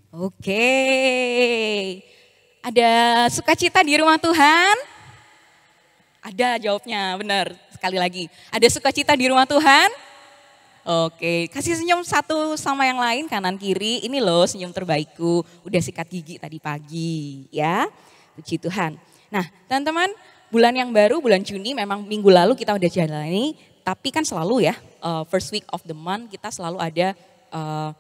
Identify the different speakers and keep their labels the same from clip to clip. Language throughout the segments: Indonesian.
Speaker 1: Oke. Ada sukacita di rumah Tuhan? Ada jawabnya, benar. Sekali lagi. Ada sukacita di rumah Tuhan? Oke, kasih senyum satu sama yang lain kanan kiri. Ini loh senyum terbaikku. Udah sikat gigi tadi pagi, ya. Puji Tuhan. Nah, teman-teman, bulan yang baru, bulan Juni memang minggu lalu kita udah jalani. Tapi kan selalu ya, first week of the month kita selalu ada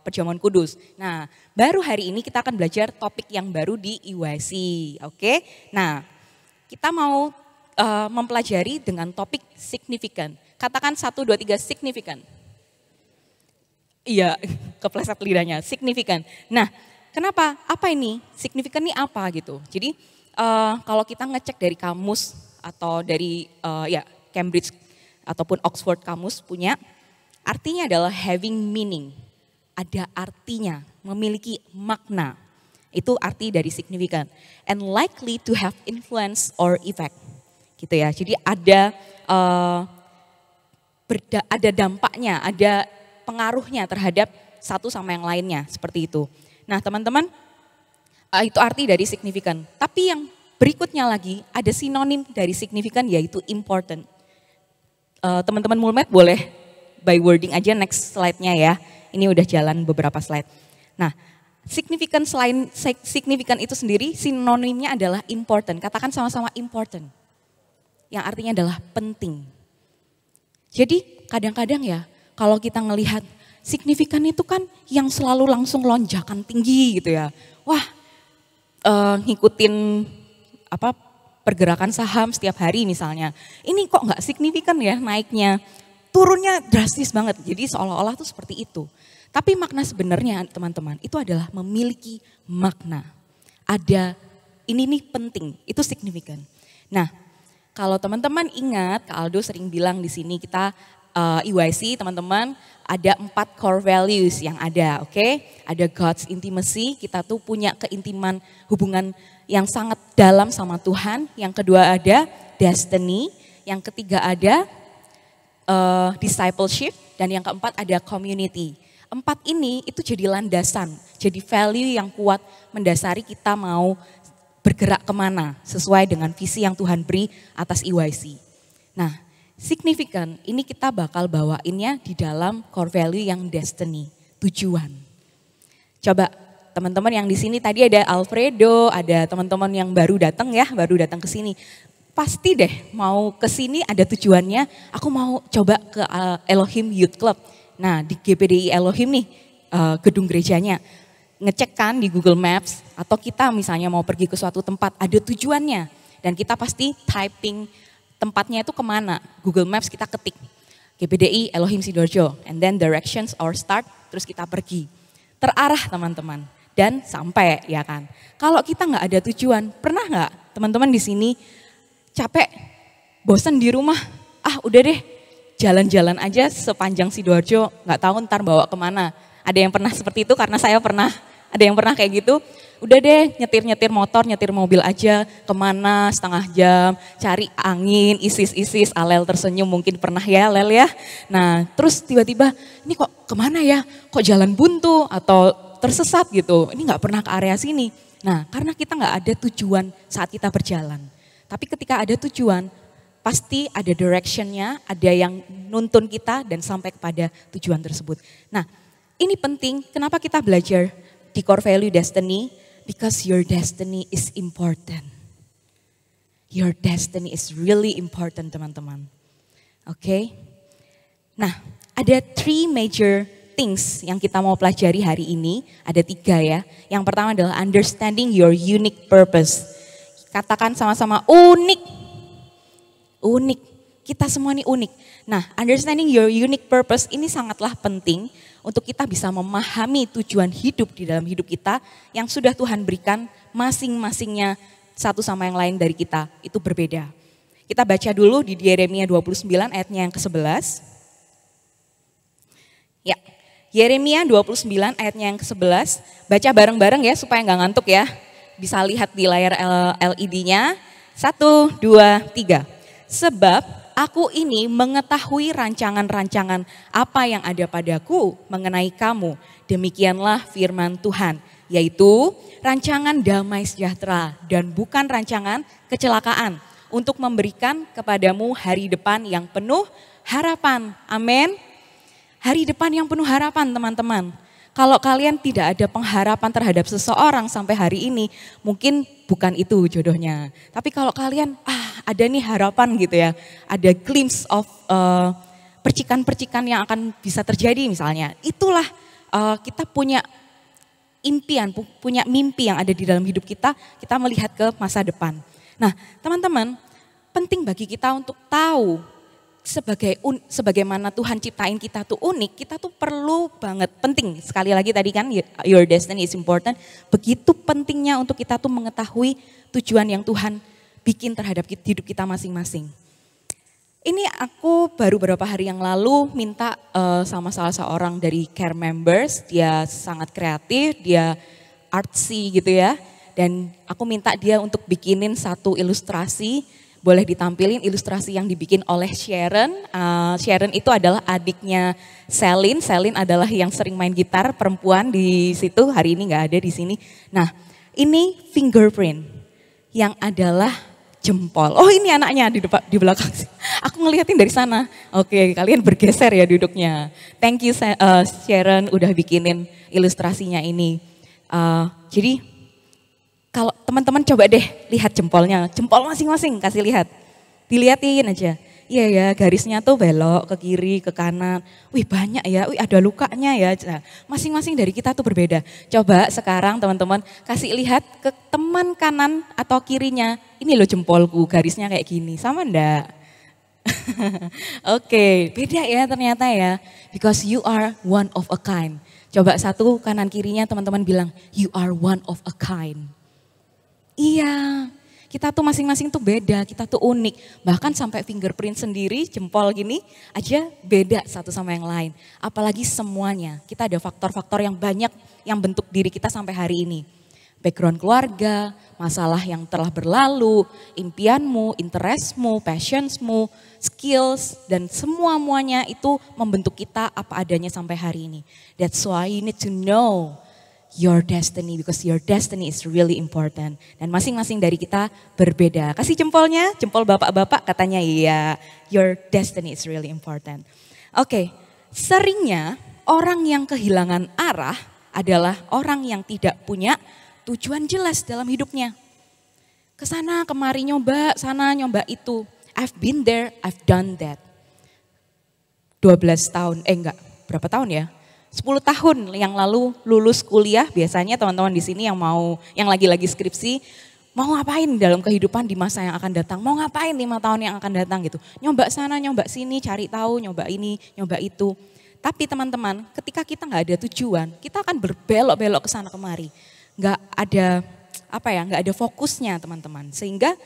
Speaker 1: perjamuan kudus. Nah, baru hari ini kita akan belajar topik yang baru di IYC, oke? Nah, kita mau mempelajari dengan topik signifikan. Katakan 1, 2, 3 signifikan. Iya, kepleset lidahnya, signifikan. Nah, kenapa? Apa ini? Signifikan ini apa gitu? Jadi kalau kita ngecek dari kamus atau dari ya Cambridge ataupun Oxford kamus punya, artinya adalah having meaning. Ada artinya, memiliki makna. Itu arti dari signifikan. And likely to have influence or effect. Gitu ya. Jadi ada dampaknya, ada pengaruhnya terhadap satu sama yang lainnya. Seperti itu. Nah teman-teman, itu arti dari signifikan. Tapi yang berikutnya lagi, ada sinonim dari signifikan yaitu important. Teman-teman Mulmed boleh by wording aja next slide-nya ya. Ini udah jalan beberapa slide. Nah, signifikan selain signifikan itu sendiri, sinonimnya adalah important. Katakan sama-sama important. Yang artinya adalah penting. Jadi kadang-kadang ya, kalau kita ngelihat signifikan itu kan yang selalu langsung lonjakan tinggi gitu ya. Wah, ngikutin pergerakan saham setiap hari misalnya. Ini kok nggak signifikan ya naiknya. Turunnya drastis banget, jadi seolah-olah tuh seperti itu. Tapi makna sebenarnya teman-teman, itu adalah memiliki makna. Ada, ini nih penting, itu signifikan. Nah, kalau teman-teman ingat, Kak Aldo sering bilang di sini kita IYC teman-teman, ada 4 core values yang ada, oke? Ada God's intimacy, kita tuh punya keintiman hubungan yang sangat dalam sama Tuhan. Yang kedua ada destiny, yang ketiga ada discipleship, dan yang keempat ada community. 4 ini itu jadi landasan, jadi value yang kuat mendasari kita mau bergerak kemana sesuai dengan visi yang Tuhan beri atas IYC. Nah, signifikan ini kita bakal bawainnya di dalam core value yang destiny, tujuan. Coba teman-teman yang di sini tadi ada Alfredo, ada teman-teman yang baru datang ke sini. Pasti deh mau ke sini ada tujuannya, aku mau coba ke Elohim Youth Club. Nah di GPDI Elohim nih gedung gerejanya, ngecek kan di Google Maps atau kita misalnya mau pergi ke suatu tempat ada tujuannya. Dan kita pasti typing tempatnya itu kemana, Google Maps kita ketik GPDI Elohim Sidoarjo and then directions or start, terus kita pergi. Terarah teman-teman dan sampai ya kan. Kalau kita nggak ada tujuan, pernah nggak teman-teman di sini capek, bosan di rumah, udah deh jalan-jalan aja sepanjang Sidoarjo, nggak tahu ntar bawa kemana. Ada yang pernah seperti itu karena saya pernah, ada yang pernah kayak gitu. Udah deh nyetir-nyetir motor, nyetir mobil aja kemana setengah jam, cari angin, isis-isis, Alel tersenyum mungkin pernah ya Lel ya. Nah terus tiba-tiba ini kok kemana ya, kok jalan buntu atau tersesat gitu, ini nggak pernah ke area sini. Nah karena kita nggak ada tujuan saat kita berjalan. Tapi ketika ada tujuan, pasti ada directionnya, ada yang nuntun kita dan sampai kepada tujuan tersebut. Nah ini penting, kenapa kita belajar di core value destiny? Because your destiny is important. Your destiny is really important teman-teman. Oke? Nah ada 3 major things yang kita mau pelajari hari ini. Ada 3 ya. Yang pertama adalah understanding your unique purpose. Katakan sama-sama unik. Unik. Kita semua ini unik. Nah, understanding your unique purpose ini sangatlah penting untuk kita bisa memahami tujuan hidup di dalam hidup kita yang sudah Tuhan berikan masing-masingnya satu sama yang lain dari kita. Itu berbeda. Kita baca dulu di Yeremia 29 ayatnya yang ke-11. Ya, Yeremia 29 ayatnya yang ke-11. Baca bareng-bareng ya supaya nggak ngantuk ya. Bisa lihat di layar LED-nya. 1, 2, 3. Sebab aku ini mengetahui rancangan-rancangan apa yang ada padaku mengenai kamu. Demikianlah firman Tuhan, yaitu rancangan damai sejahtera dan bukan rancangan kecelakaan untuk memberikan kepadamu hari depan yang penuh harapan. Amin. Hari depan yang penuh harapan teman-teman. Kalau kalian tidak ada pengharapan terhadap seseorang sampai hari ini, mungkin bukan itu jodohnya. Tapi kalau kalian ada nih harapan gitu ya, ada glimpse of percikan-percikan yang akan bisa terjadi misalnya. Itulah kita punya impian, punya mimpi yang ada di dalam hidup kita melihat ke masa depan. Nah teman-teman, penting bagi kita untuk tahu sebagaimana Tuhan ciptain kita tuh unik, kita tuh perlu banget, penting sekali lagi tadi kan your destiny is important, begitu pentingnya untuk kita tuh mengetahui tujuan yang Tuhan bikin terhadap hidup kita masing-masing. Ini aku baru beberapa hari yang lalu minta sama salah seorang dari care members, dia sangat kreatif, dia artsy gitu ya. Dan aku minta dia untuk bikinin satu ilustrasi, boleh ditampilin ilustrasi yang dibikin oleh Sharon. Sharon itu adalah adiknya Celine, Celine adalah yang sering main gitar, perempuan di situ, hari ini gak ada di sini. Nah ini fingerprint yang adalah jempol. Oh ini anaknya di belakang. Aku ngeliatin dari sana. Oke, kalian bergeser ya duduknya. Thank you Sharon udah bikinin ilustrasinya ini. Jadi kalau teman-teman coba deh lihat jempolnya. Jempol masing-masing kasih lihat. Dilihatin aja. Iya ya, garisnya tuh belok ke kiri, ke kanan. Wih banyak ya, wih ada lukanya ya. Nah, masing-masing dari kita tuh berbeda. Coba sekarang teman-teman kasih lihat ke teman kanan atau kirinya. Ini loh jempolku, garisnya kayak gini. Sama enggak? Oke, beda ya ternyata ya. Because you are one of a kind. Coba satu kanan kirinya teman-teman bilang, you are one of a kind. Iya. Kita tuh masing-masing tuh beda, kita tuh unik. Bahkan sampai fingerprint sendiri, jempol gini aja beda satu sama yang lain. Apalagi semuanya, kita ada faktor-faktor yang banyak yang bentuk diri kita sampai hari ini. Background keluarga, masalah yang telah berlalu, impianmu, interestmu, passionsmu, skills, dan semua-muanya itu membentuk kita apa adanya sampai hari ini. That's why you need to know your destiny, because your destiny is really important. Dan masing-masing dari kita berbeda. Kasih jempolnya, jempol bapak-bapak katanya iya. Your destiny is really important. Oke, seringnya orang yang kehilangan arah adalah orang yang tidak punya tujuan jelas dalam hidupnya. Kesana kemari nyoba, sana nyoba itu. I've been there, I've done that. 12 tahun, berapa tahun ya? 10 tahun yang lalu lulus kuliah, biasanya teman-teman di sini yang lagi-lagi skripsi, mau ngapain dalam kehidupan di masa yang akan datang, mau ngapain 5 tahun yang akan datang gitu. Nyoba sana, nyoba sini, cari tahu, nyoba ini, nyoba itu. Tapi teman-teman, ketika kita nggak ada tujuan, kita akan berbelok-belok ke sana kemari. Nggak ada fokusnya teman-teman. Sehingga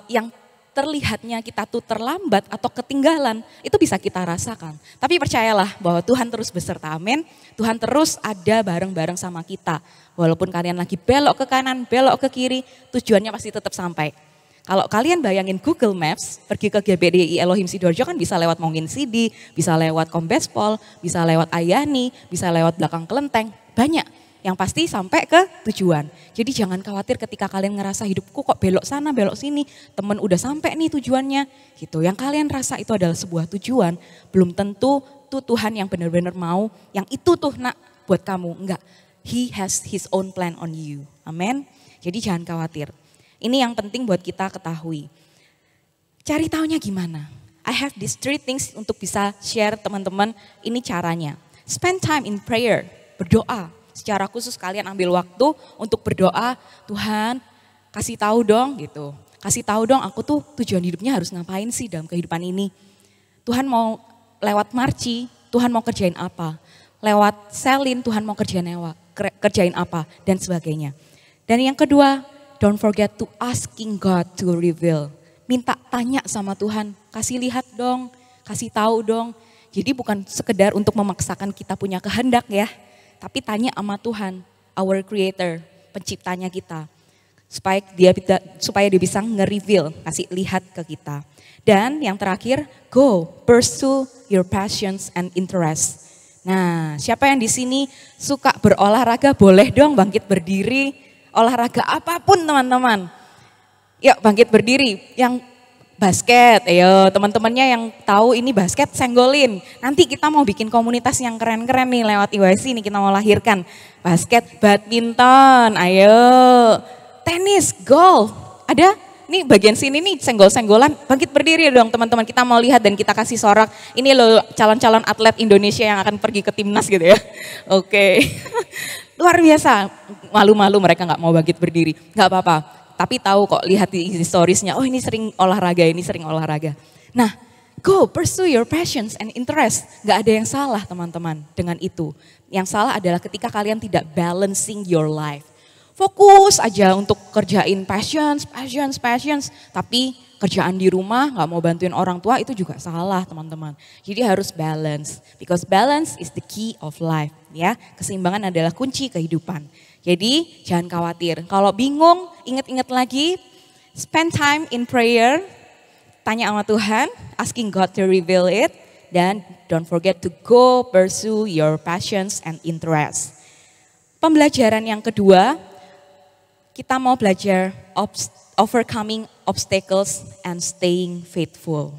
Speaker 1: yang terlihatnya kita tuh terlambat atau ketinggalan, itu bisa kita rasakan. Tapi percayalah bahwa Tuhan terus beserta, amin. Tuhan terus ada bareng-bareng sama kita. Walaupun kalian lagi belok ke kanan, belok ke kiri, tujuannya pasti tetap sampai. Kalau kalian bayangin Google Maps, pergi ke GBDI Elohim Sidoarjo kan bisa lewat Mongin Sidi, bisa lewat Kombespol, bisa lewat Ayani, bisa lewat belakang Kelenteng, banyak. Yang pasti sampai ke tujuan. Jadi jangan khawatir ketika kalian ngerasa hidupku kok belok sana, belok sini. Temen udah sampai nih tujuannya. Gitu. Yang kalian rasa itu adalah sebuah tujuan. Belum tentu tuh Tuhan yang benar-benar mau. Yang itu tuh nak buat kamu. Enggak. He has his own plan on you. Amin. Jadi jangan khawatir. Ini yang penting buat kita ketahui. Cari taunya gimana? I have these 3 things untuk bisa share teman-teman. Ini caranya. Spend time in prayer. Berdoa. Secara khusus kalian ambil waktu untuk berdoa, Tuhan kasih tahu dong gitu. Kasih tahu dong aku tuh tujuan hidupnya harus ngapain sih dalam kehidupan ini. Tuhan mau lewat Marci, Tuhan mau kerjain apa. Lewat Celine, Tuhan mau kerjain apa dan sebagainya. Dan yang kedua, don't forget to asking God to reveal. Minta tanya sama Tuhan, kasih lihat dong, kasih tahu dong. Jadi bukan sekedar untuk memaksakan kita punya kehendak ya. Tapi tanya sama Tuhan, our creator, penciptanya kita. Supaya dia bisa nge-reveal, kasih lihat ke kita. Dan yang terakhir, go pursue your passions and interests. Nah, siapa yang di sini suka berolahraga boleh dong bangkit berdiri. Olahraga apapun teman-teman. Yuk bangkit berdiri. Yang basket, ayo teman-temannya yang tahu ini basket senggolin. Nanti kita mau bikin komunitas yang keren-keren nih lewat IYC nih, kita mau lahirkan. Basket, badminton, ayo. Tenis, golf, ada? Nih bagian sini nih senggol-senggolan, bangkit berdiri dong teman-teman. Kita mau lihat dan kita kasih sorak. Ini loh calon-calon atlet Indonesia yang akan pergi ke timnas gitu ya. Oke, luar biasa. Malu-malu mereka nggak mau bangkit berdiri, nggak apa-apa. Tapi tahu kok lihat di storiesnya, oh ini sering olahraga, ini sering olahraga. Nah, go pursue your passions and interest. Nggak ada yang salah teman-teman dengan itu. Yang salah adalah ketika kalian tidak balancing your life. Fokus aja untuk kerjain passions. Tapi kerjaan di rumah gak mau bantuin orang tua itu juga salah teman-teman. Jadi harus balance. Because balance is the key of life. Ya, keseimbangan adalah kunci kehidupan. Jadi jangan khawatir. Kalau bingung, ingat-ingat lagi. Spend time in prayer. Tanya sama Tuhan, asking God to reveal it. Dan don't forget to go pursue your passions and interests. Pembelajaran yang kedua, kita mau belajar overcoming obstacles and staying faithful.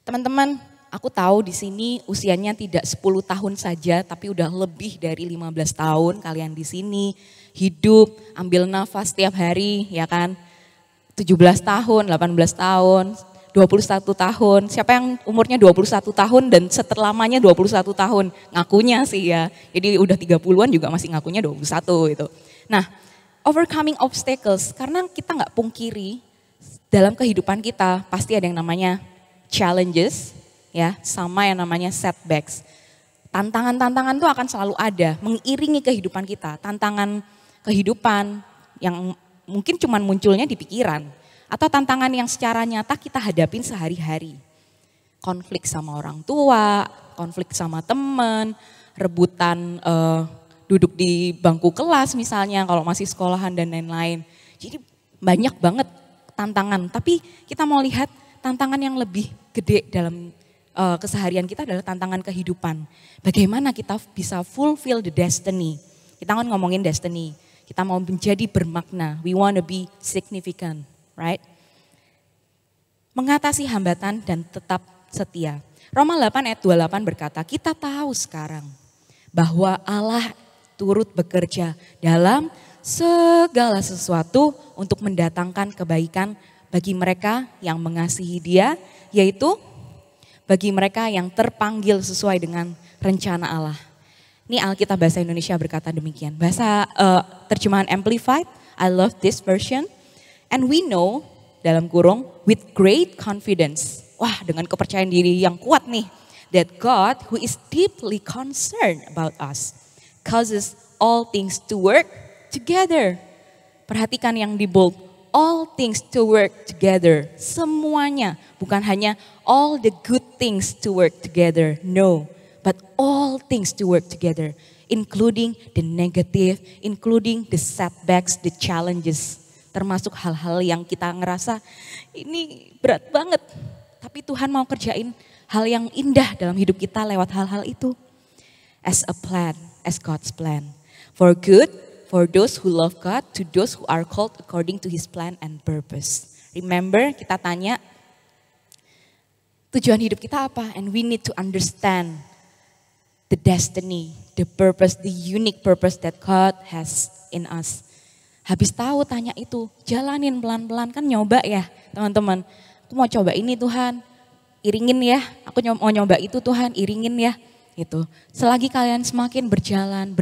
Speaker 1: Teman-teman, aku tahu di sini usianya tidak 10 tahun saja, tapi udah lebih dari 15 tahun kalian di sini hidup, ambil nafas setiap hari, ya kan? 17 tahun, 18 tahun, 21 tahun. Siapa yang umurnya 21 tahun dan seterlamanya 21 tahun? Ngakunya sih ya. Jadi udah 30-an juga masih ngakunya 21 gitu. Nah, overcoming obstacles, karena kita nggak pungkiri dalam kehidupan kita pasti ada yang namanya challenges, ya, sama yang namanya setbacks. Tantangan-tantangan itu akan selalu ada, mengiringi kehidupan kita. Tantangan kehidupan yang mungkin cuman munculnya di pikiran, atau tantangan yang secara nyata kita hadapin sehari-hari. Konflik sama orang tua, konflik sama teman, rebutan duduk di bangku kelas misalnya kalau masih sekolahan dan lain-lain. Jadi banyak banget tantangan, tapi kita mau lihat tantangan yang lebih gede dalam keseharian kita adalah tantangan kehidupan. Bagaimana kita bisa fulfill the destiny. Kita kan ngomongin destiny, kita mau menjadi bermakna, we want to be significant, right? Mengatasi hambatan dan tetap setia. Roma 8 ayat 28 berkata, kita tahu sekarang bahwa Allah turut bekerja dalam segala sesuatu untuk mendatangkan kebaikan bagi mereka yang mengasihi Dia, yaitu bagi mereka yang terpanggil sesuai dengan rencana Allah. Ini Alkitab Bahasa Indonesia berkata demikian. Bahasa terjemahan Amplified, I love this version. And we know, dalam kurung, with great confidence. Wah, dengan kepercayaan diri yang kuat nih. That God who is deeply concerned about us causes all things to work together. Perhatikan yang di bold. All things to work together. Semuanya. Bukan hanya all the good things to work together. No. But all things to work together. Including the negative. Including the setbacks, the challenges. Termasuk hal-hal yang kita ngerasa ini berat banget. Tapi Tuhan mau kerjain hal yang indah dalam hidup kita lewat hal-hal itu. As a plan. As God's plan. For good, for those who love God, to those who are called according to His plan and purpose. Remember, kita tanya, tujuan hidup kita apa? And we need to understand the destiny, the purpose, the unique purpose that God has in us. Habis tahu tanya itu, jalanin pelan-pelan, kan nyoba ya teman-teman. Aku mau coba ini Tuhan, iringin ya. Aku mau nyoba itu Tuhan, iringin ya. Gitu. Selagi kalian semakin berjalan,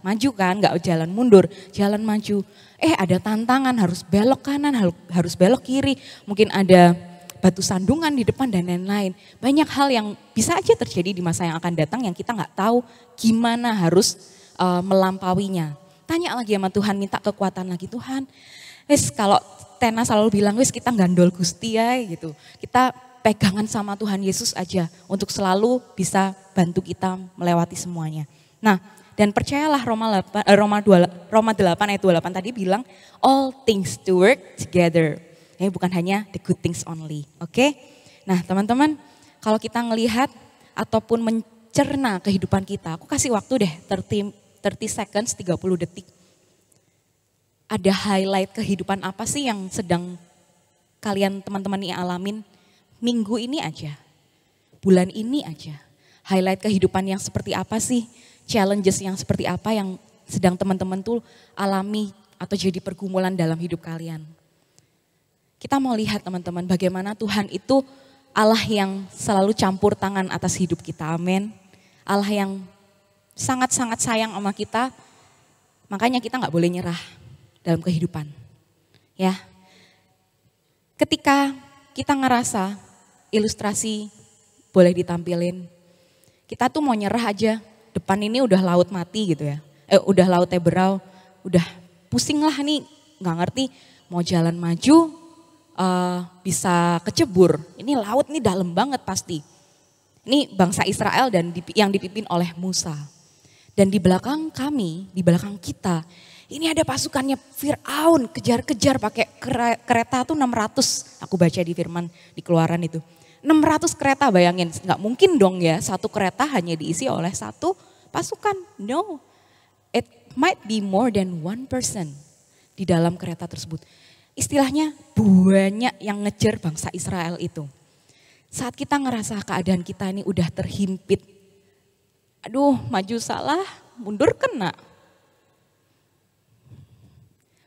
Speaker 1: maju kan, nggak jalan mundur, jalan maju. Ada tantangan, harus belok kanan, harus belok kiri. Mungkin ada batu sandungan di depan dan lain-lain. Banyak hal yang bisa aja terjadi di masa yang akan datang yang kita nggak tahu gimana harus melampauinya. Tanya lagi sama Tuhan, minta kekuatan lagi. Tuhan, kalau Tena selalu bilang, kita gandol Gusti ya gitu. Kita pegangan sama Tuhan Yesus aja untuk selalu bisa bantu kita melewati semuanya. Nah, dan percayalah Roma 8 ayat 28 tadi bilang all things to work together. Ini bukan hanya the good things only, oke? Nah, teman-teman, kalau kita ngelihat ataupun cerna kehidupan kita. Aku kasih waktu deh 30 seconds, 30 detik. Ada highlight kehidupan apa sih yang sedang kalian teman-teman ini alamin minggu ini aja, bulan ini aja. Highlight kehidupan yang seperti apa sih, challenges yang seperti apa yang sedang teman-teman tuh alami atau jadi pergumulan dalam hidup kalian. Kita mau lihat teman-teman bagaimana Tuhan itu Allah yang selalu campur tangan atas hidup kita, amin. Allah yang sangat-sangat sayang sama kita, makanya kita gak boleh nyerah dalam kehidupan. Ya, ketika kita ngerasa ilustrasi boleh ditampilin, kita tuh mau nyerah aja, depan ini udah laut mati gitu ya. Udah laut Teberau, udah pusing lah nih, gak ngerti mau jalan maju, bisa kecebur. Ini laut nih dalam banget pasti. Ini bangsa Israel dan yang dipimpin oleh Musa. Dan di belakang kami, di belakang kita, ini ada pasukannya Fir'aun kejar-kejar pakai kereta tuh 600. Aku baca di firman di Keluaran itu. 600 kereta, bayangin, nggak mungkin dong ya satu kereta hanya diisi oleh satu pasukan. No, it might be more than one person di dalam kereta tersebut. Istilahnya banyak yang ngejar bangsa Israel itu. Saat kita ngerasa keadaan kita ini udah terhimpit, aduh maju salah, mundur kena.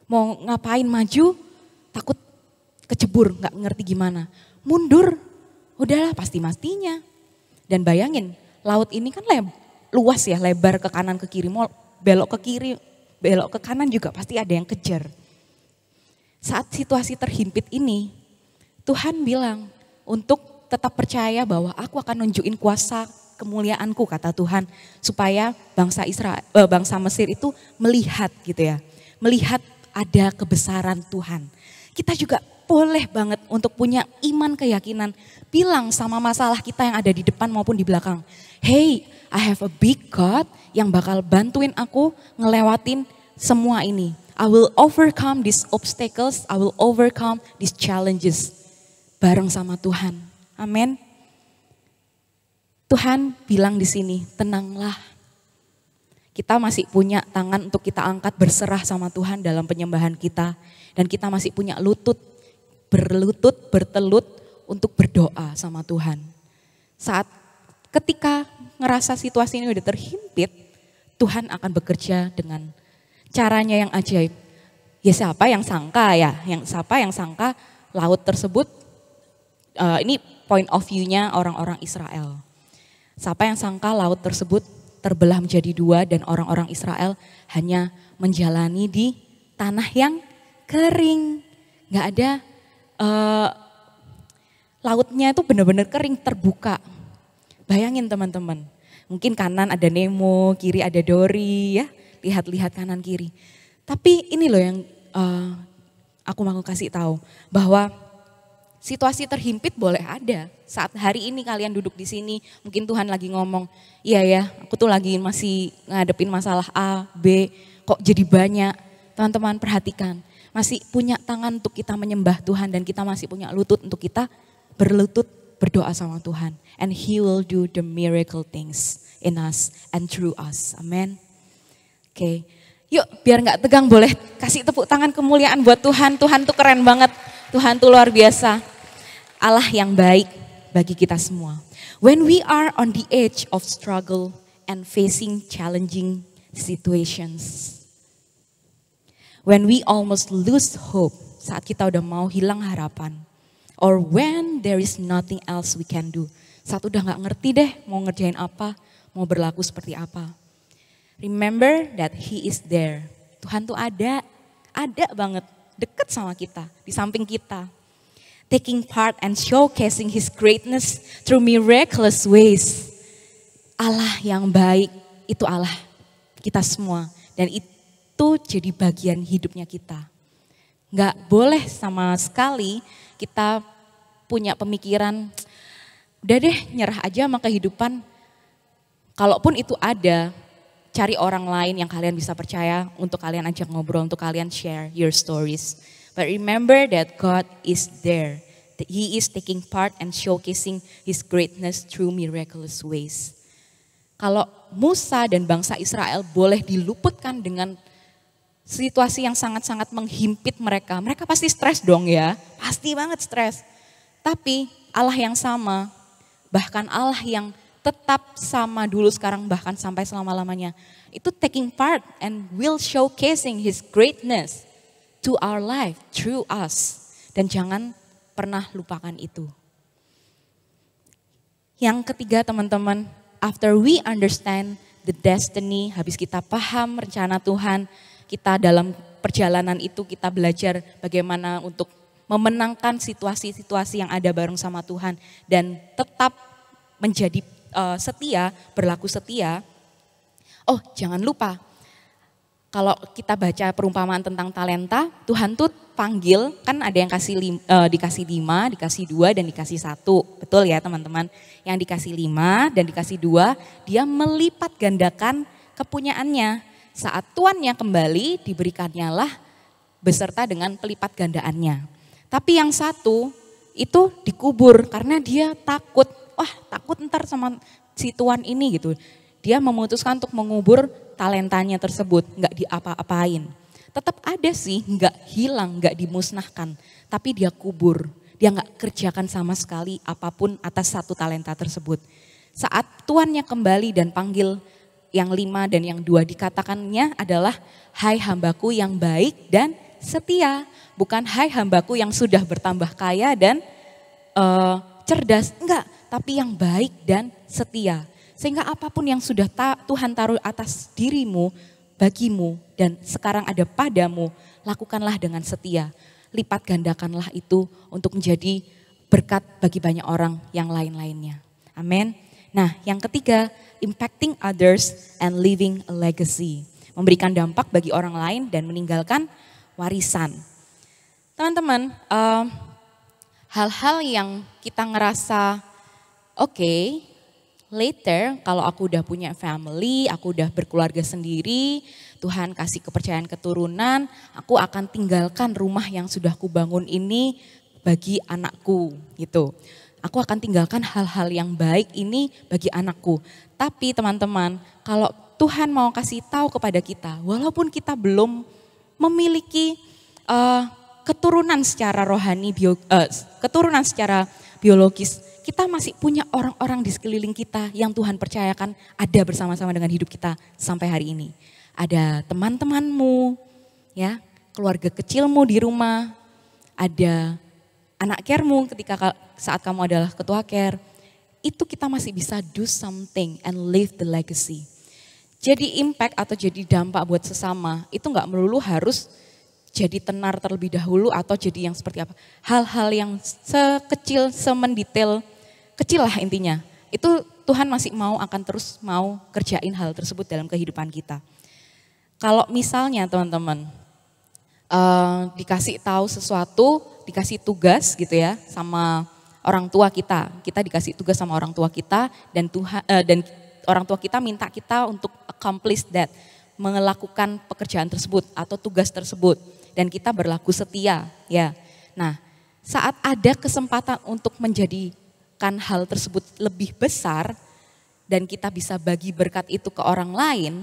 Speaker 1: Mau ngapain maju, takut kecebur, nggak ngerti gimana. Mundur, udahlah pasti-pastinya. Dan bayangin, laut ini kan luas ya, lebar ke kanan ke kiri, mau belok ke kiri, belok ke kanan juga pasti ada yang kejar. Saat situasi terhimpit ini, Tuhan bilang untuk tetap percaya bahwa aku akan nunjukin kuasa kemuliaanku, kata Tuhan, supaya bangsa Mesir itu melihat gitu ya, melihat ada kebesaran Tuhan. Kita juga boleh banget untuk punya iman keyakinan, bilang sama masalah kita yang ada di depan maupun di belakang, hey, I have a big God yang bakal bantuin aku ngelewatin semua ini. I will overcome these obstacles, I will overcome these challenges bareng sama Tuhan. Amin. Tuhan bilang di sini, tenanglah. Kita masih punya tangan untuk kita angkat berserah sama Tuhan dalam penyembahan kita. Dan kita masih punya bertelut untuk berdoa sama Tuhan. Saat ketika ngerasa situasi ini udah terhimpit, Tuhan akan bekerja dengan caranya yang ajaib. Ya siapa yang sangka ya, siapa yang sangka laut tersebut, ini point of view-nya orang-orang Israel. Siapa yang sangka laut tersebut terbelah menjadi dua dan orang-orang Israel hanya menjalani di tanah yang kering. Gak ada, lautnya itu benar-benar kering, terbuka. Bayangin teman-teman, mungkin kanan ada Nemo, kiri ada Dory ya. Lihat-lihat kanan kiri. Tapi ini loh yang aku mau kasih tahu, bahwa situasi terhimpit boleh ada. Saat hari ini kalian duduk di sini, mungkin Tuhan lagi ngomong, iya ya, aku tuh lagi masih ngadepin masalah A, B, kok jadi banyak. Teman-teman perhatikan, masih punya tangan untuk kita menyembah Tuhan dan kita masih punya lutut untuk kita berlutut berdoa sama Tuhan. And He will do the miracle things in us and through us. Amen. Oke, yuk biar gak tegang boleh kasih tepuk tangan kemuliaan buat Tuhan. Tuhan tuh keren banget, Tuhan tuh luar biasa. Allah yang baik bagi kita semua. When we are on the edge of struggle and facing challenging situations. When we almost lose hope, saat kita udah mau hilang harapan. Or when there is nothing else we can do. Saat udah gak ngerti deh mau ngerjain apa, mau berlaku seperti apa. Remember that He is there. Tuhan tuh ada banget, dekat sama kita, di samping kita. Taking part and showcasing His greatness through miraculous ways. Allah yang baik, itu Allah kita semua. Dan itu jadi bagian hidupnya kita. Gak boleh sama sekali kita punya pemikiran, udah deh nyerah aja sama kehidupan. Kalaupun itu ada, cari orang lain yang kalian bisa percaya untuk kalian ajak ngobrol, untuk kalian share your stories. But remember that God is there. That He is taking part and showcasing His greatness through miraculous ways. Kalau Musa dan bangsa Israel boleh diluputkan dengan situasi yang sangat-sangat menghimpit mereka, mereka pasti stres dong ya, pasti banget stres. Tapi Allah yang sama, bahkan Allah yang tetap sama dulu sekarang bahkan sampai selama-lamanya, itu taking part and will showcasing His greatness to our life through us. Dan jangan pernah lupakan itu. Yang ketiga teman-teman, after we understand the destiny, habis kita paham rencana Tuhan, kita dalam perjalanan itu kita belajar bagaimana untuk memenangkan situasi-situasi yang ada bareng sama Tuhan dan tetap menjadi setia, berlaku setia. Oh, jangan lupa, kalau kita baca perumpamaan tentang talenta, Tuhan tuh panggil, kan ada yang dikasih 5, dikasih 2, dan dikasih 1. Betul ya teman-teman? Yang dikasih 5 dan dikasih 2, dia melipat gandakan kepunyaannya. Saat tuannya kembali, diberikannya lah beserta dengan pelipat gandaannya. Tapi yang 1 itu dikubur karena dia takut. Wah, takut ntar sama si tuan ini gitu. Dia memutuskan untuk mengubur talentanya tersebut, nggak diapa-apain. Tetap ada sih, nggak hilang, nggak dimusnahkan. Tapi dia kubur, dia nggak kerjakan sama sekali apapun atas 1 talenta tersebut. Saat tuannya kembali dan panggil yang 5 dan yang 2, dikatakannya adalah, hai hambaku yang baik dan setia. Bukan hai hambaku yang sudah bertambah kaya dan cerdas, enggak. Tapi yang baik dan setia. Sehingga apapun yang sudah Tuhan taruh atas dirimu, bagimu, dan sekarang ada padamu, lakukanlah dengan setia. Lipat gandakanlah itu untuk menjadi berkat bagi banyak orang yang lain-lainnya. Amin. Nah, yang ketiga, impacting others and leaving a legacy. Memberikan dampak bagi orang lain dan meninggalkan warisan. Teman-teman, hal-hal yang kita ngerasa, oke, later kalau aku udah punya family, aku udah berkeluarga sendiri, Tuhan kasih kepercayaan keturunan, aku akan tinggalkan rumah yang sudah kubangun ini bagi anakku gitu. Aku akan tinggalkan hal-hal yang baik ini bagi anakku. Tapi teman-teman, kalau Tuhan mau kasih tahu kepada kita, walaupun kita belum memiliki keturunan secara rohani, keturunan secara biologis, kita masih punya orang-orang di sekeliling kita yang Tuhan percayakan ada bersama-sama dengan hidup kita sampai hari ini. Ada teman-temanmu, ya, keluarga kecilmu di rumah, ada anak care-mu ketika saat kamu adalah ketua care, itu kita masih bisa do something and leave the legacy. Jadi impact atau jadi dampak buat sesama itu nggak melulu harus jadi tenar terlebih dahulu atau jadi yang seperti apa. Hal-hal yang sekecil, semendetail, kecil lah intinya. Itu Tuhan masih akan terus mau kerjain hal tersebut dalam kehidupan kita. Kalau misalnya teman-teman dikasih tahu sesuatu, dikasih tugas gitu ya sama orang tua kita dikasih tugas sama orang tua kita dan orang tua kita minta kita untuk accomplish that, melakukan pekerjaan tersebut atau tugas tersebut dan kita berlaku setia ya. Nah, saat ada kesempatan untuk menjadikan hal tersebut lebih besar dan kita bisa bagi berkat itu ke orang lain,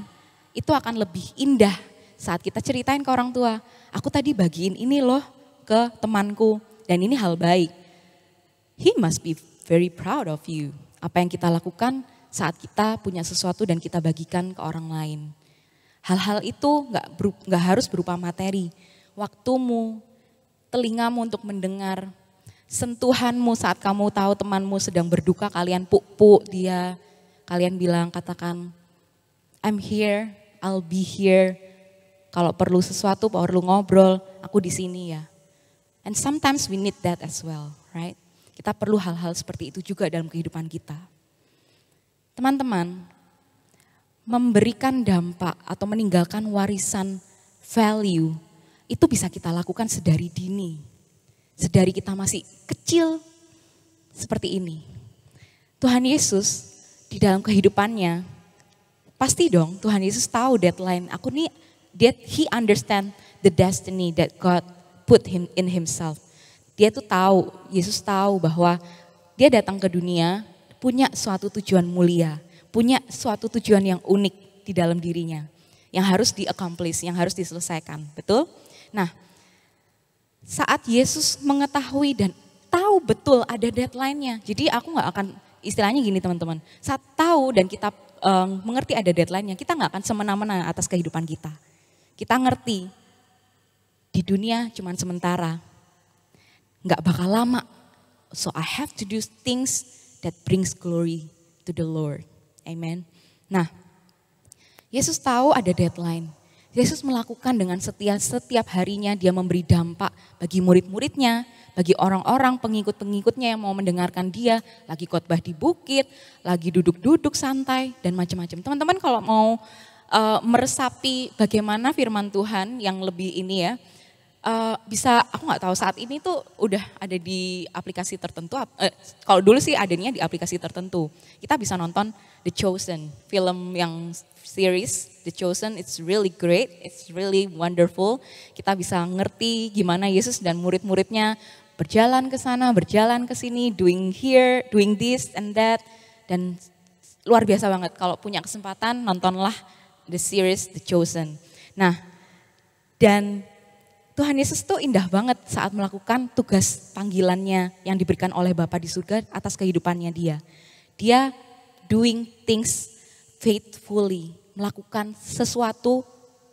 Speaker 1: itu akan lebih indah saat kita ceritain ke orang tua. Aku tadi bagiin ini loh ke temanku dan ini hal baik. He must be very proud of you. Apa yang kita lakukan saat kita punya sesuatu dan kita bagikan ke orang lain. Hal-hal itu nggak harus berupa materi. Waktumu, telingamu untuk mendengar, sentuhanmu saat kamu tahu temanmu sedang berduka, kalian puk-puk dia, kalian bilang, katakan, I'm here, I'll be here. Kalau perlu sesuatu, perlu ngobrol, aku di sini ya. And sometimes we need that as well, right? Kita perlu hal-hal seperti itu juga dalam kehidupan kita. Teman-teman, memberikan dampak atau meninggalkan warisan value, itu bisa kita lakukan sedari dini. Sedari kita masih kecil seperti ini. Tuhan Yesus di dalam kehidupannya, pasti dong Tuhan Yesus tahu deadline. He understand the destiny that God put him in himself. Dia tuh tahu, Yesus tahu bahwa dia datang ke dunia punya suatu tujuan mulia. punya suatu tujuan yang unik di dalam dirinya, yang harus di-accomplish, yang harus diselesaikan, betul? Nah, saat Yesus mengetahui dan tahu betul ada deadline-nya, jadi aku gak akan, istilahnya gini teman-teman, saat tahu dan kita mengerti ada deadline-nya, kita gak akan semena-mena atas kehidupan kita. Kita ngerti, di dunia cuma sementara, gak bakal lama. So I have to do things that brings glory to the Lord. Amen. Nah, Yesus tahu ada deadline. Yesus melakukan dengan setia setiap harinya, dia memberi dampak bagi murid-muridnya, bagi orang-orang pengikut-pengikutnya yang mau mendengarkan dia, lagi khotbah di bukit, lagi duduk-duduk santai dan macam-macam. Teman-teman kalau mau meresapi bagaimana firman Tuhan yang lebih ini ya, bisa, aku nggak tahu saat ini tuh udah ada di aplikasi tertentu, kalau dulu sih adanya di aplikasi tertentu. Kita bisa nonton The Chosen, film yang series The Chosen, it's really great, it's really wonderful. Kita bisa ngerti gimana Yesus dan murid-muridnya berjalan ke sana, berjalan ke sini, doing here, doing this and that. Dan luar biasa banget, kalau punya kesempatan nontonlah the series The Chosen. Nah, dan Tuhan Yesus tuh indah banget saat melakukan tugas panggilannya yang diberikan oleh Bapa di surga atas kehidupannya dia. Dia doing things faithfully, melakukan sesuatu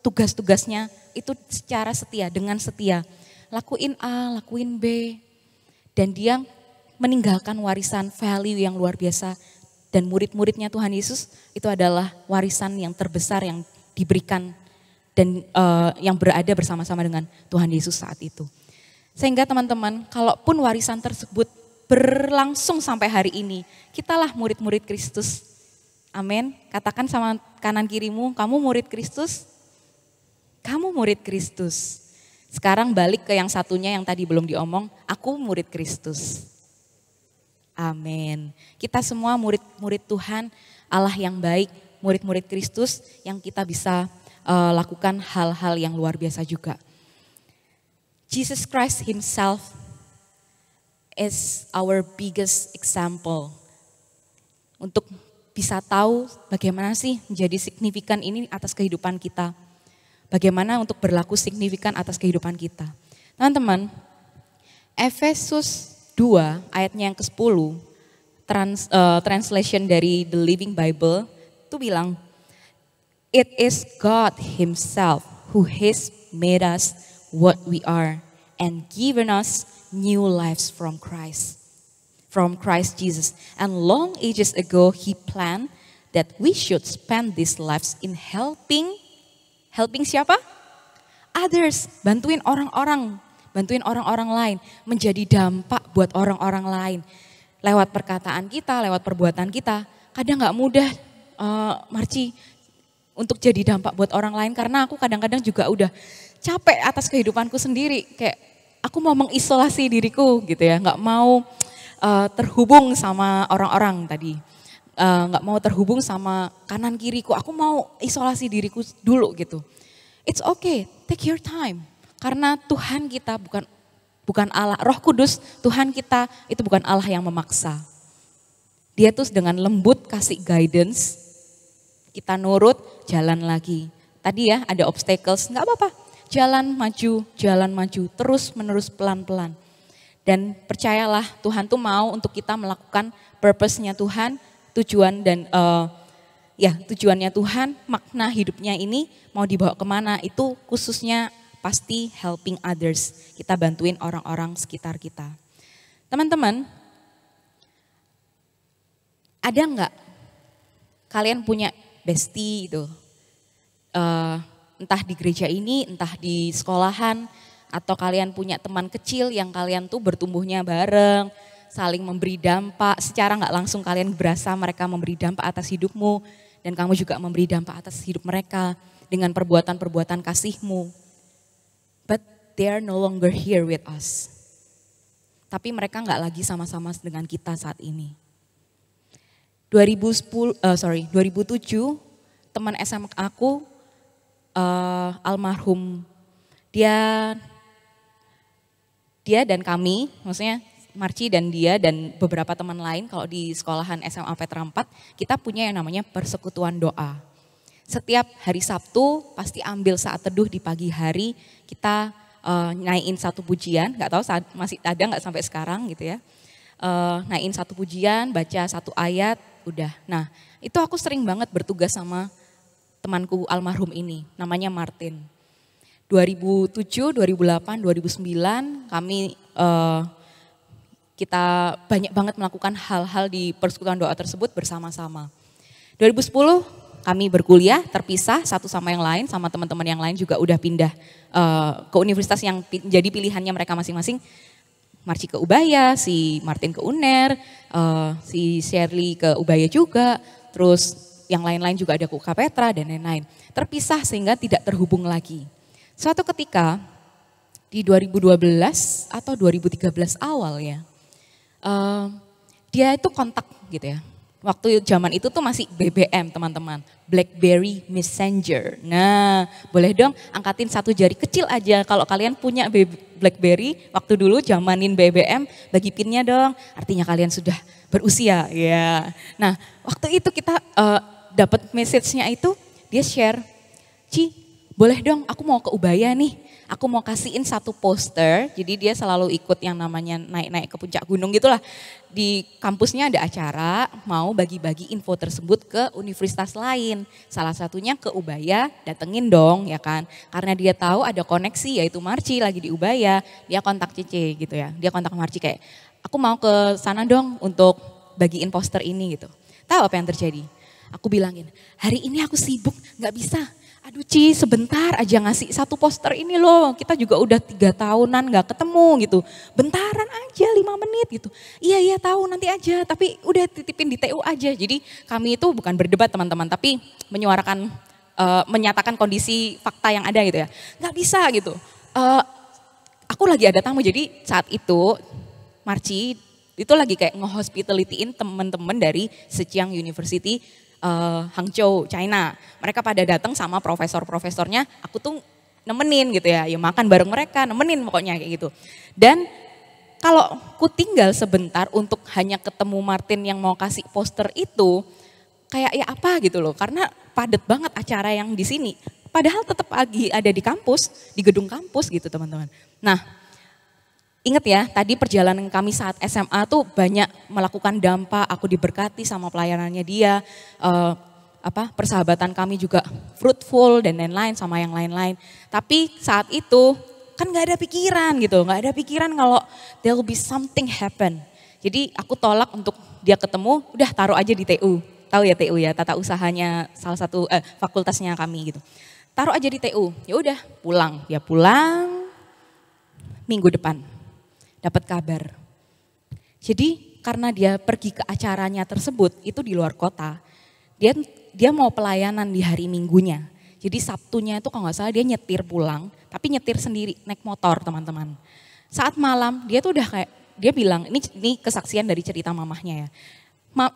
Speaker 1: tugas-tugasnya itu secara setia, dengan setia. Lakuin A, lakuin B, dan dia meninggalkan warisan value yang luar biasa. Dan murid-muridnya Tuhan Yesus itu adalah warisan yang terbesar yang diberikan dan yang berada bersama-sama dengan Tuhan Yesus saat itu. Sehingga teman-teman, kalaupun warisan tersebut berlangsung sampai hari ini, kitalah murid-murid Kristus. Amin. Katakan sama kanan kirimu, kamu murid Kristus. Kamu murid Kristus. Sekarang balik ke yang satunya yang tadi belum diomong, aku murid Kristus. Amin. Kita semua murid-murid Tuhan, Allah yang baik, murid-murid Kristus yang kita bisa lakukan hal-hal yang luar biasa juga. Jesus Christ himself is our biggest example. Untuk bisa tahu bagaimana sih menjadi signifikan ini atas kehidupan kita. Bagaimana untuk berlaku signifikan atas kehidupan kita. Teman-teman, Efesus 2 ayatnya yang ke-10, translation dari The Living Bible, itu bilang, it is God himself who has made us what we are and given us new lives from Christ Jesus. And long ages ago he planned that we should spend these lives in helping siapa? Others, bantuin orang-orang lain, menjadi dampak buat orang-orang lain. Lewat perkataan kita, lewat perbuatan kita, kadang gak mudah Marci, untuk jadi dampak buat orang lain, karena aku kadang-kadang juga udah capek atas kehidupanku sendiri, kayak aku mau mengisolasi diriku gitu ya, nggak mau terhubung sama orang-orang tadi, nggak mau terhubung sama kanan kiriku, aku mau isolasi diriku dulu gitu. It's okay, take your time, karena Tuhan kita bukan Allah, Roh Kudus Tuhan kita itu bukan Allah yang memaksa. Dia tuh dengan lembut kasih guidance. Kita nurut, jalan lagi. Tadi ya ada obstacles, nggak apa-apa. Jalan maju, terus menerus pelan-pelan. Dan percayalah Tuhan tuh mau untuk kita melakukan purpose-nya Tuhan, tujuannya Tuhan, makna hidupnya ini mau dibawa kemana, itu khususnya pasti helping others. Kita bantuin orang-orang sekitar kita. Teman-teman, ada nggak kalian punya bestie itu, entah di gereja ini, entah di sekolahan, atau kalian punya teman kecil yang kalian tuh bertumbuhnya bareng, saling memberi dampak, secara nggak langsung kalian berasa mereka memberi dampak atas hidupmu, dan kamu juga memberi dampak atas hidup mereka dengan perbuatan-perbuatan kasihmu. But they are no longer here with us. Tapi mereka nggak lagi sama-sama dengan kita saat ini. 2007 teman SMA aku almarhum, dia dan kami, maksudnya Marci dan dia dan beberapa teman lain kalau di sekolahan SMA Petra 4, kita punya yang namanya persekutuan doa. Setiap hari Sabtu pasti ambil saat teduh di pagi hari, kita naikin satu pujian, nggak tahu masih ada nggak sampai sekarang gitu ya. Naikin satu pujian, baca satu ayat, udah. Nah itu aku sering banget bertugas sama temanku almarhum ini, namanya Martin. 2007, 2008, 2009 kami kita banyak banget melakukan hal-hal di persekutuan doa tersebut bersama-sama. 2010 kami berkuliah terpisah satu sama yang lain, sama teman-teman yang lain juga udah pindah ke universitas yang jadi pilihannya mereka masing-masing. Marci ke Ubaya, si Martin ke UNER, si Shirley ke Ubaya juga, terus yang lain-lain juga ada ke UK Petra dan lain-lain. Terpisah sehingga tidak terhubung lagi. Suatu ketika di 2012 atau 2013 awal ya, dia itu kontak gitu ya. Waktu zaman itu tuh masih BBM teman-teman, BlackBerry Messenger. Nah boleh dong angkatin satu jari kecil aja kalau kalian punya BlackBerry waktu dulu zamanin BBM, bagi pinnya dong, artinya kalian sudah berusia ya. Nah waktu itu kita dapat message-nya itu dia share, Ci boleh dong aku mau ke Ubaya nih, aku mau kasihin satu poster, jadi dia selalu ikut yang namanya naik-naik ke puncak gunung gitulah. Di kampusnya ada acara, mau bagi-bagi info tersebut ke universitas lain. Salah satunya ke Ubaya, datengin dong ya kan. Karena dia tahu ada koneksi yaitu Marci lagi di Ubaya, dia kontak Cece gitu ya. Dia kontak Marci kayak, aku mau ke sana dong untuk bagiin poster ini gitu. Tahu apa yang terjadi? Aku bilangin, hari ini aku sibuk gak bisa. Aduh Ci sebentar aja ngasih satu poster ini loh, kita juga udah 3 tahunan gak ketemu gitu. Bentaran aja 5 menit gitu. Iya tahu nanti aja, tapi udah titipin di TU aja. Jadi kami itu bukan berdebat teman-teman, tapi menyuarakan, menyatakan kondisi fakta yang ada gitu ya. Gak bisa gitu, aku lagi ada tamu, jadi saat itu Marci itu lagi kayak nge-hospitality-in teman-teman dari Zhejiang University, Hangzhou, China. Mereka pada datang sama profesor-profesornya, aku tuh nemenin gitu ya, ya makan bareng mereka, nemenin pokoknya kayak gitu. Dan kalau ku tinggal sebentar untuk hanya ketemu Martin yang mau kasih poster itu, kayak ya apa gitu loh, karena padat banget acara yang di sini. Padahal tetap lagi ada di kampus, di gedung kampus gitu teman-teman. Nah, ingat ya, tadi perjalanan kami saat SMA tuh banyak melakukan dampak, aku diberkati sama pelayanannya dia, persahabatan kami juga fruitful dan lain-lain sama yang lain-lain. Tapi saat itu kan gak ada pikiran gitu, gak ada pikiran kalau there will be something happen. Jadi aku tolak untuk dia ketemu, udah taruh aja di TU. Tahu ya TU ya, tata usahanya salah satu fakultasnya kami gitu. Taruh aja di TU, ya udah pulang, dia pulang minggu depan. Dapat kabar. Jadi karena dia pergi ke acaranya tersebut itu di luar kota, dia mau pelayanan di hari Minggunya. Jadi Sabtunya itu kalau nggak salah dia nyetir pulang, tapi nyetir sendiri naik motor teman-teman. Saat malam dia tuh udah kayak, dia bilang ini kesaksian dari cerita mamahnya ya.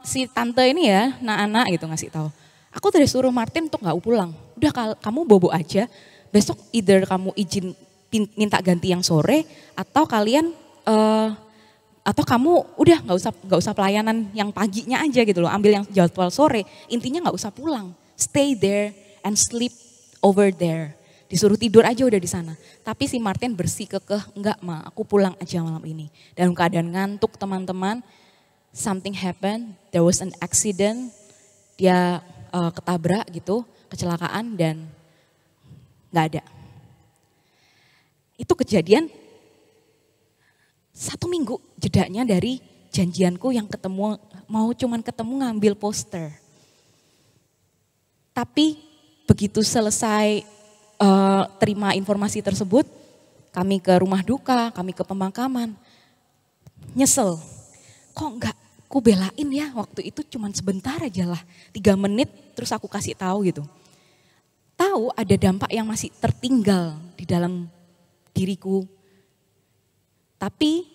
Speaker 1: Si tante ini ya, anak-anak gitu ngasih tahu. Aku tadi suruh Martin untuk nggak pulang. Udah kamu bobo aja. Besok either kamu izin minta ganti yang sore atau kalian atau kamu udah nggak usah pelayanan yang paginya aja gitu loh, ambil yang jadwal sore, intinya nggak usah pulang, stay there and sleep over there, disuruh tidur aja udah di sana. Tapi si Martin bersikukuh, enggak ma, aku pulang aja malam ini. Dalam keadaan ngantuk teman-teman, something happened, there was an accident, dia ketabrak gitu, kecelakaan dan nggak ada. Itu kejadian 1 minggu jedanya dari janjianku yang ketemu, mau cuman ketemu ngambil poster. Tapi begitu selesai terima informasi tersebut, kami ke rumah duka, kami ke pemakaman, nyesel. Kok enggak ku belain ya waktu itu cuman sebentar aja lah, 3 menit terus aku kasih tahu gitu. Tahu ada dampak yang masih tertinggal di dalam diriku. Tapi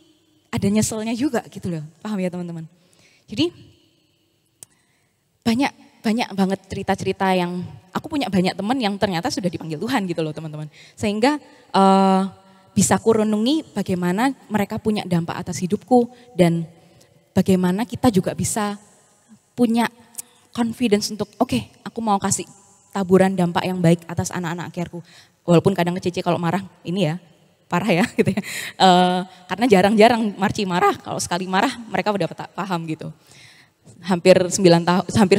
Speaker 1: ada nyeselnya juga gitu loh, paham ya teman-teman. Jadi banyak banget cerita-cerita yang, aku punya banyak teman yang ternyata sudah dipanggil Tuhan gitu loh teman-teman. Sehingga bisa kurenungi bagaimana mereka punya dampak atas hidupku dan bagaimana kita juga bisa punya confidence untuk oke, aku mau kasih taburan dampak yang baik atas anak-anak care-ku. Walaupun kadang Cici kalau marah ini ya parah ya gitu ya. Karena jarang-jarang Marci marah, kalau sekali marah mereka udah paham gitu. Hampir 10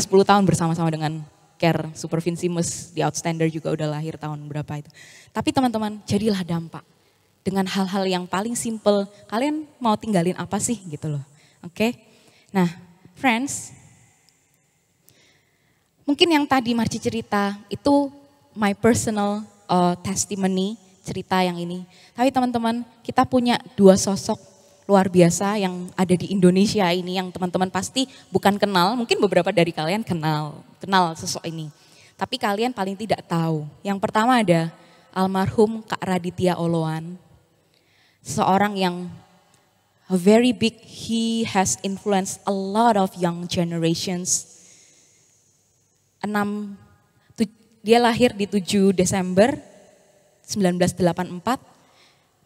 Speaker 1: tahun bersama-sama dengan Care Super Vincimus, di Outstander juga udah lahir tahun berapa itu. Tapi teman-teman, jadilah dampak dengan hal-hal yang paling simple. Kalian mau tinggalin apa sih gitu loh. Oke. Nah, friends, mungkin yang tadi Marci cerita itu my personal testimony, cerita yang ini. Tapi teman-teman, kita punya 2 sosok luar biasa yang ada di Indonesia ini yang teman-teman pasti bukan kenal, mungkin beberapa dari kalian kenal sosok ini. Tapi kalian paling tidak tahu. Yang pertama ada almarhum Kak Raditya Oloan. Seorang yang very big, he has influenced a lot of young generations. Dia lahir di 7 Desember 1984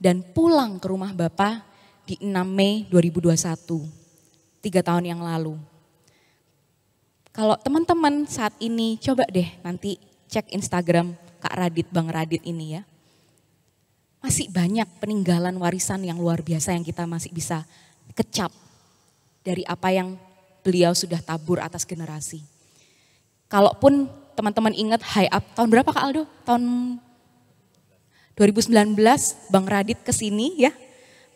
Speaker 1: dan pulang ke rumah Bapak di 6 Mei 2021, 3 tahun yang lalu. Kalau teman-teman saat ini coba deh nanti cek Instagram Kak Radit, Bang Radit ini ya. Masih banyak peninggalan warisan yang luar biasa yang kita masih bisa kecap dari apa yang beliau sudah tabur atas generasi. Kalaupun teman-teman ingat High Up, tahun berapa Kak Aldo? Tahun 2019 Bang Radit kesini ya,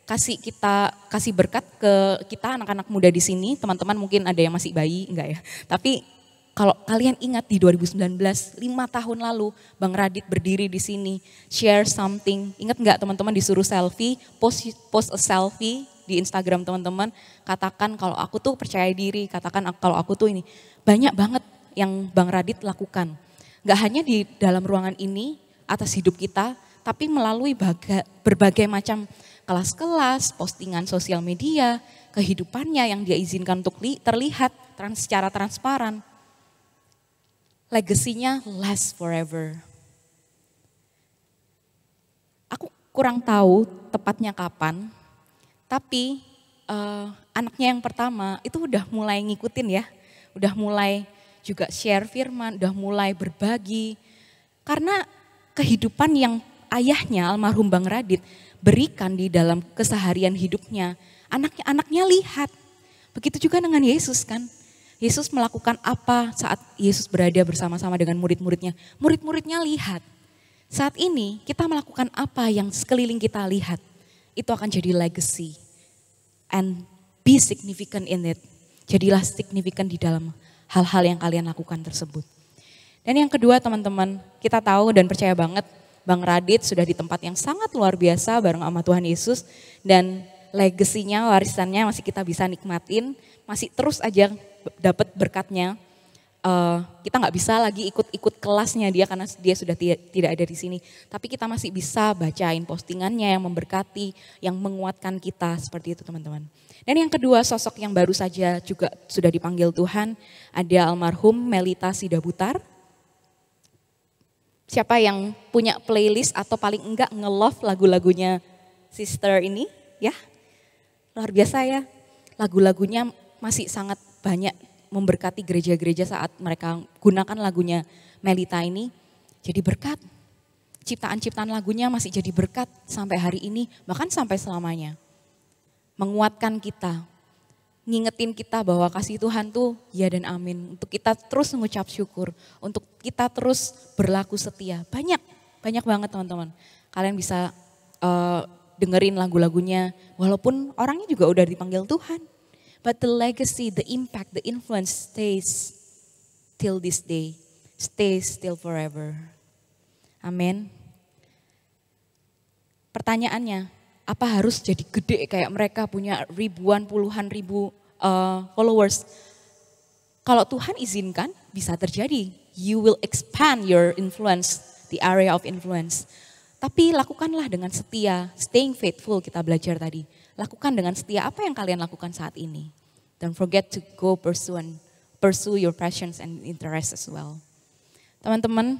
Speaker 1: kasih berkat ke kita anak-anak muda di sini. Teman-teman mungkin ada yang masih bayi, enggak ya. Tapi kalau kalian ingat di 2019, 5 tahun lalu Bang Radit berdiri di sini, share something. Ingat enggak teman-teman disuruh selfie, post a selfie di Instagram teman-teman. Katakan kalau aku tuh percaya diri, katakan kalau aku tuh ini. Banyak banget yang Bang Radit lakukan. Gak hanya di dalam ruangan ini atas hidup kita, tapi melalui berbagai macam kelas-kelas, postingan sosial media, kehidupannya yang dia izinkan untuk terlihat secara transparan. Legasinya last forever. Aku kurang tahu tepatnya kapan, tapi anaknya yang pertama itu udah mulai ngikutin ya, udah mulai juga share firman, udah mulai berbagi. Karena kehidupan yang ayahnya almarhum Bang Radit berikan di dalam keseharian hidupnya, anaknya lihat. Begitu juga dengan Yesus kan. Yesus melakukan apa saat Yesus berada bersama-sama dengan murid-muridnya. Murid-muridnya lihat. Saat ini kita melakukan apa yang sekeliling kita lihat. Itu akan jadi legacy. And be significant in it. Jadilah signifikan di dalam hal-hal yang kalian lakukan tersebut. Dan yang kedua teman-teman, kita tahu dan percaya banget Bang Radit sudah di tempat yang sangat luar biasa bareng sama Tuhan Yesus. Dan legasinya, warisannya masih kita bisa nikmatin, masih terus aja dapat berkatnya. Kita nggak bisa lagi ikut kelasnya dia karena dia sudah tidak ada di sini. Tapi kita masih bisa bacain postingannya yang memberkati, yang menguatkan kita seperti itu teman-teman. Dan yang kedua sosok yang baru saja juga sudah dipanggil Tuhan, ada almarhum Melita Sidabutar. Siapa yang punya playlist atau paling enggak nge-love lagu-lagunya Sister ini ya? Luar biasa ya, lagu-lagunya masih sangat banyak memberkati gereja-gereja saat mereka gunakan lagunya Melita ini. Jadi berkat, ciptaan-ciptaan lagunya masih jadi berkat sampai hari ini, bahkan sampai selamanya. Menguatkan kita, ngingetin kita bahwa kasih Tuhan tuh ya dan amin. Untuk kita terus mengucap syukur, untuk kita terus berlaku setia. Banyak banget teman-teman. Kalian bisa dengerin lagu-lagunya, walaupun orangnya juga udah dipanggil Tuhan. But the legacy, the impact, the influence stays till this day, stays till forever. Amin. Pertanyaannya, apa harus jadi gede kayak mereka punya ribuan, puluhan ribu followers? Kalau Tuhan izinkan, bisa terjadi. You will expand your influence, the area of influence. Tapi lakukanlah dengan setia, staying faithful kita belajar tadi. Lakukan dengan setia apa yang kalian lakukan saat ini. Don't forget to go pursue your passions and interests as well. Teman-teman,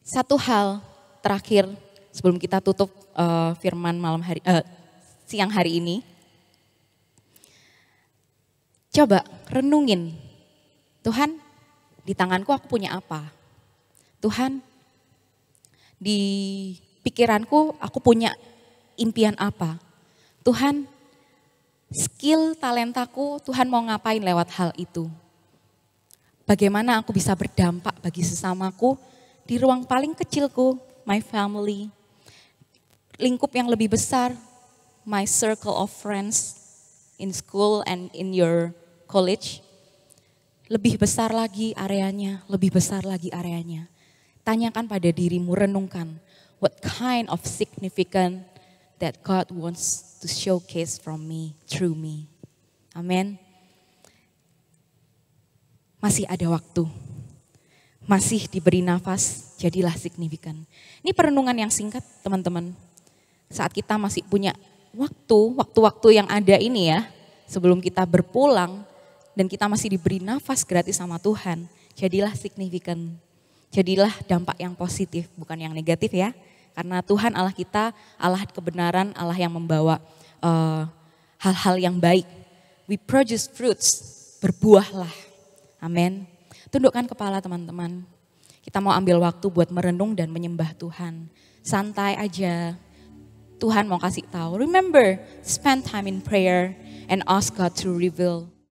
Speaker 1: satu hal terakhir sebelum kita tutup firman siang hari ini. Coba renungin, Tuhan di tanganku aku punya apa? Tuhan di pikiranku aku punya impian apa? Tuhan skill, talentaku, Tuhan mau ngapain lewat hal itu? Bagaimana aku bisa berdampak bagi sesamaku di ruang paling kecilku, my family. Lingkup yang lebih besar, my circle of friends in school and in your college. Lebih besar lagi areanya, lebih besar lagi areanya. Tanyakan pada dirimu, renungkan, what kind of significance that God wants to showcase from me, through me. Amin. Masih ada waktu, masih diberi nafas, jadilah signifikan. Ini perenungan yang singkat teman-teman. Saat kita masih punya waktu-waktu yang ada ini ya, sebelum kita berpulang dan kita masih diberi nafas gratis sama Tuhan, jadilah signifikan. Jadilah dampak yang positif, bukan yang negatif ya. Karena Tuhan Allah kita, Allah kebenaran, Allah yang membawa hal-hal yang baik. We produce fruits, berbuahlah. Amin. Tundukkan kepala teman-teman. Kita mau ambil waktu buat merenung dan menyembah Tuhan. Santai aja. Tuhan mau kasih tahu. Remember, spend time in prayer and ask God to reveal